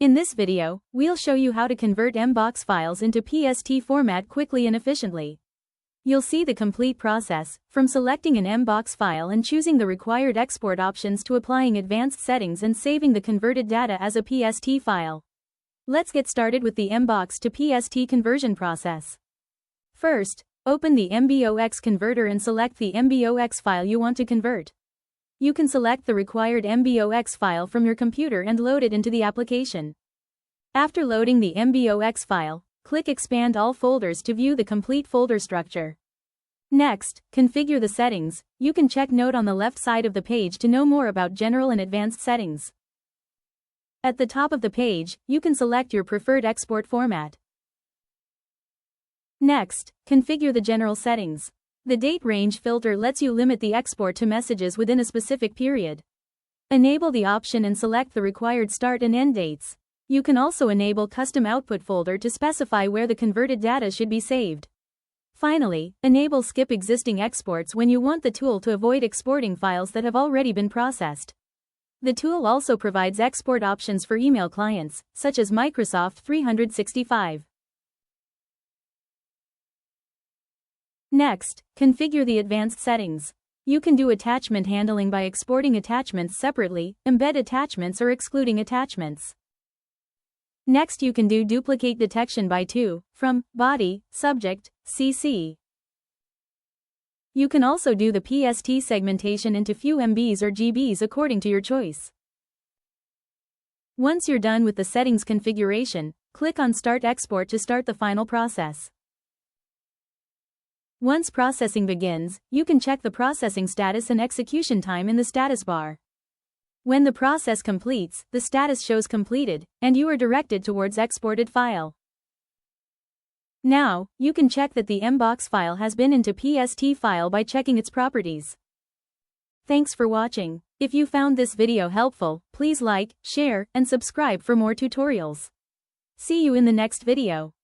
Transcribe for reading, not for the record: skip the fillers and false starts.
In this video, we'll show you how to convert MBOX files into PST format quickly and efficiently. You'll see the complete process, from selecting an MBOX file and choosing the required export options to applying advanced settings and saving the converted data as a PST file. Let's get started with the MBOX to PST conversion process. First, open the MBOX converter and select the MBOX file you want to convert. You can select the required MBOX file from your computer and load it into the application. After loading the MBOX file, click Expand All Folders to view the complete folder structure. Next, configure the settings. You can check Note on the left side of the page to know more about general and advanced settings. At the top of the page, you can select your preferred export format. Next, configure the general settings. The date range filter lets you limit the export to messages within a specific period. Enable the option and select the required start and end dates. You can also enable custom output folder to specify where the converted data should be saved. Finally, enable skip existing exports when you want the tool to avoid exporting files that have already been processed. The tool also provides export options for email clients, such as Microsoft 365. Next, configure the advanced settings. You can do attachment handling by exporting attachments separately, embed attachments or excluding attachments. Next, you can do duplicate detection by to, from, body, subject, CC. You can also do the PST segmentation into few MBs or GBs according to your choice. Once you're done with the settings configuration, click on Start Export to start the final process. Once processing begins, you can check the processing status and execution time in the status bar. When the process completes, the status shows completed, and you are directed towards exported file. Now, you can check that the MBOX file has been into PST file by checking its properties. Thanks for watching. If you found this video helpful, please like, share, and subscribe for more tutorials. See you in the next video.